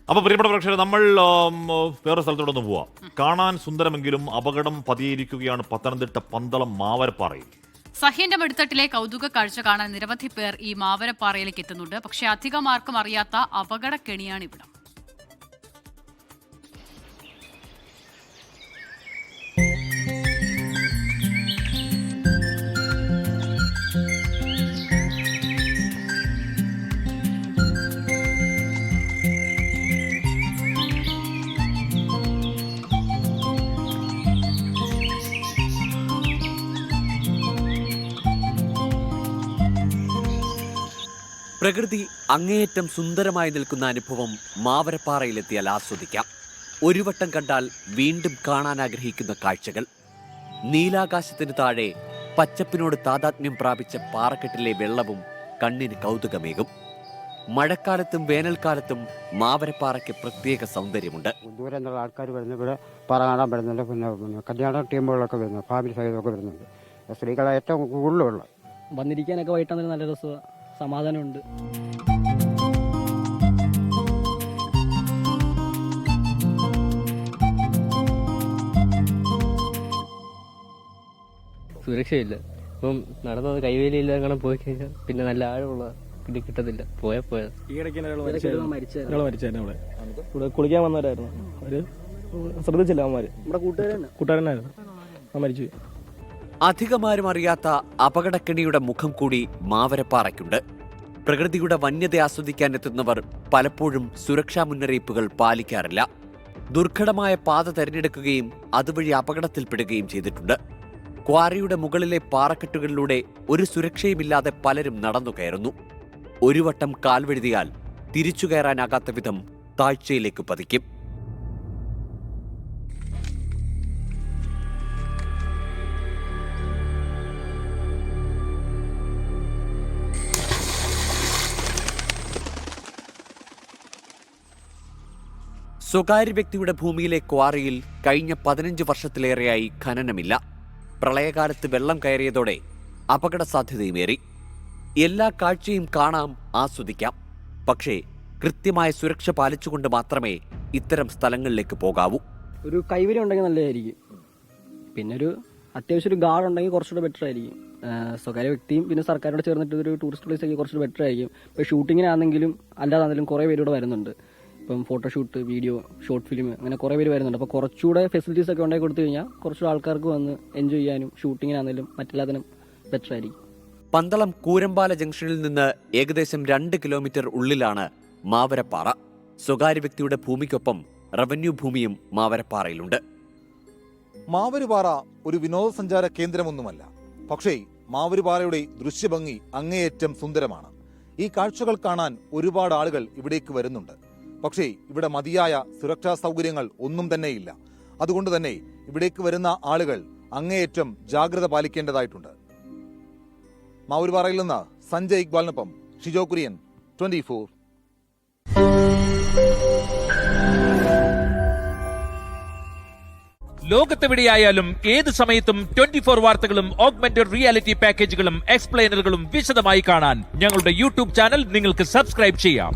അപ്പൊ പ്രിയപ്പെട്ട പ്രേക്ഷകരെ, നമ്മൾ വേറെ സ്ഥലത്തോടൊന്ന് പോവാം. കാണാൻ സുന്ദരമെങ്കിലും അപകടം പതിയിരിക്കുകയാണ് പത്തനംതിട്ട പന്തളം മാവരപ്പാറയിൽ. സഹ്യന്റെ മടിത്തട്ടിലെ കൗതുക കാഴ്ച കാണാൻ നിരവധി പേർ ഈ മാവരപ്പാറയിലേക്ക് എത്തുന്നുണ്ട്. പക്ഷേ അധികം ആർക്കും അറിയാത്ത അപകടക്കെണിയാണ് ഇവിടം. പ്രകൃതി അങ്ങേയറ്റം സുന്ദരമായി നിൽക്കുന്ന അനുഭവം മാവരപ്പാറയിലെത്തിയാൽ ആസ്വദിക്കാം. ഒരു വട്ടം കണ്ടാൽ വീണ്ടും കാണാൻ ആഗ്രഹിക്കുന്ന കാഴ്ചകൾ. നീലാകാശത്തിന് താഴെ പച്ചപ്പിനോട് താതാത്മ്യം പ്രാപിച്ച പാറക്കെട്ടിലെ വെള്ളവും കണ്ണിന് കൗതുകമേകും. മഴക്കാലത്തും വേനൽക്കാലത്തും മാവരപ്പാറയ്ക്ക് പ്രത്യേക സൗന്ദര്യമുണ്ട്. ദൂരെ നിന്നുള്ള ആൾക്കാർ വരുന്നു, ഇവിടെ പാറ കാണാൻ വരുന്നുണ്ട്. പിന്നെ കല്യാണ ടീമുകളൊക്കെ വരുന്നു, ഫാമിലി സഹിതമൊക്കെ വരുന്നുണ്ട്. സ്ത്രീകളെ ഏറ്റവും കൂടുതലുള്ള വന്നിരിക്കാനൊക്കെ വൈകിട്ടാണെങ്കിലും നല്ല രസമാണ്, സമാധാനമുണ്ട്. സുരക്ഷയില്ല. ഇപ്പം നടന്നത് കൈവേലിയില്ല അങ്ങനെ പോയി കഴിഞ്ഞാൽ പിന്നെ നല്ല ആഴമുള്ള ഇത് കിട്ടത്തില്ല. പോയാൽ പോയത് മരിച്ചായിരുന്നു. ഇവിടെ കുളിക്കാൻ വന്നവരായിരുന്നു. അവര് ശ്രദ്ധിച്ചില്ല. അവന്മാര് നമ്മുടെ കൂട്ടുകാരനായിരുന്നു. അവൻ മരിച്ചു. അധികമാരും അറിയാത്ത അപകടക്കെണിയുടെ മുഖം കൂടി മാവരപ്പാറയ്ക്കുണ്ട്. പ്രകൃതിയുടെ വന്യത ആസ്വദിക്കാൻ എത്തുന്നവർ പലപ്പോഴും സുരക്ഷാ മുന്നറിയിപ്പുകൾ പാലിക്കാറില്ല. ദുർഘടമായ പാത തെരഞ്ഞെടുക്കുകയും അതുവഴി അപകടത്തിൽപ്പെടുകയും ചെയ്തിട്ടുണ്ട്. ക്വാറിയുടെ മുകളിലെ പാറക്കെട്ടുകളിലൂടെ ഒരു സുരക്ഷയുമില്ലാതെ പലരും നടന്നു കയറുന്നു. ഒരു വട്ടം കാൽവഴുതിയാൽ തിരിച്ചു കയറാനാകാത്ത വിധം താഴ്ചയിലേക്ക് പതിക്കും. സ്വകാര്യ വ്യക്തിയുടെ ഭൂമിയിലെ ക്വാറിയിൽ കഴിഞ്ഞ 15 വർഷത്തിലേറെയായി ഖനനമില്ല. പ്രളയകാലത്ത് വെള്ളം കയറിയതോടെ അപകട സാധ്യതയുമേറി. എല്ലാ കാഴ്ചയും കാണാം, ആസ്വദിക്കാം. പക്ഷേ കൃത്യമായ സുരക്ഷ പാലിച്ചുകൊണ്ട് മാത്രമേ ഇത്തരം സ്ഥലങ്ങളിലേക്ക് പോകാവൂ. ഒരു കൈവരി ഉണ്ടെങ്കിൽ നല്ലതായിരിക്കും. പിന്നെ ഒരു അത്യാവശ്യം ഒരു ഗാർഡ് ഉണ്ടെങ്കിൽ കുറച്ചുകൂടെ ബെറ്റർ ആയിരിക്കും. സ്വകാര്യ വ്യക്തിയും പിന്നെ സർക്കാരോട് ചേർന്നിട്ട് ഒരു ടൂറിസ്റ്റ് പ്ലേസ് ആക്കി കുറച്ചുകൂടെ ബെറ്റർ ആയിരിക്കും. ഇപ്പോൾ ഷൂട്ടിങ്ങിനാണെങ്കിലും അല്ലാതാണെങ്കിലും കുറേ പേരൂടെ വരുന്നുണ്ട്. ഇപ്പം ഫോട്ടോഷൂട്ട്, വീഡിയോ, ഷോർട്ട് ഫിലിം, അങ്ങനെ കുറേ പേര് വരുന്നുണ്ട്. അപ്പോൾ കുറച്ചുകൂടെ ഫെസിലിറ്റീസ് ഒക്കെ ഉണ്ടാക്കി കൊടുത്തു കഴിഞ്ഞാൽ കുറച്ചുകൂടെ ആൾക്കാർക്ക് വന്ന് എൻജോയ് ചെയ്യാനും ഷൂട്ടിങ്ങിനാണെങ്കിലും മറ്റെല്ലാത്തിനും ബെറ്റർ ആയിരിക്കും. പന്തളം കൂരമ്പാല ജംഗ്ഷനിൽ നിന്ന് ഏകദേശം 2 കിലോമീറ്റർ ഉള്ളിലാണ് മാവരപ്പാറ. സ്വകാര്യ വ്യക്തിയുടെ ഭൂമിക്കൊപ്പം റവന്യൂ ഭൂമിയും മാവരപ്പാറയിലുണ്ട്. മാവരുപാറ ഒരു വിനോദസഞ്ചാര കേന്ദ്രമൊന്നുമല്ല. പക്ഷേ മാവരുപാറയുടെ ദൃശ്യഭംഗി അങ്ങേയറ്റം സുന്ദരമാണ്. ഈ കാഴ്ചകൾ കാണാൻ ഒരുപാട് ആളുകൾ ഇവിടേക്ക് വരുന്നുണ്ട്. പക്ഷേ ഇവിടെ മതിയായ സുരക്ഷാ സൗകര്യങ്ങൾ ഒന്നും തന്നെയില്ല. അതുകൊണ്ട് തന്നെ ഇവിടേക്ക് വരുന്ന ആളുകൾ അങ്ങേയറ്റം ജാഗ്രത പാലിക്കേണ്ടതായിട്ടുണ്ട്. മാവൂർപാറയിൽ നിന്ന് സഞ്ജയ് ഇക്ബാലിനൊപ്പം ഷിജോ കുര്യൻ, 24. ലോകത്തെവിടെയായാലും ഏത് സമയത്തും 24 വാർത്തകളും ഓഗ്മെന്റഡ് റിയാലിറ്റി പാക്കേജുകളും എക്സ്പ്ലെയിനറുകളും വിശദമായി കാണാൻ ഞങ്ങളുടെ യൂട്യൂബ് ചാനൽ നിങ്ങൾക്ക് സബ്സ്ക്രൈബ് ചെയ്യാം.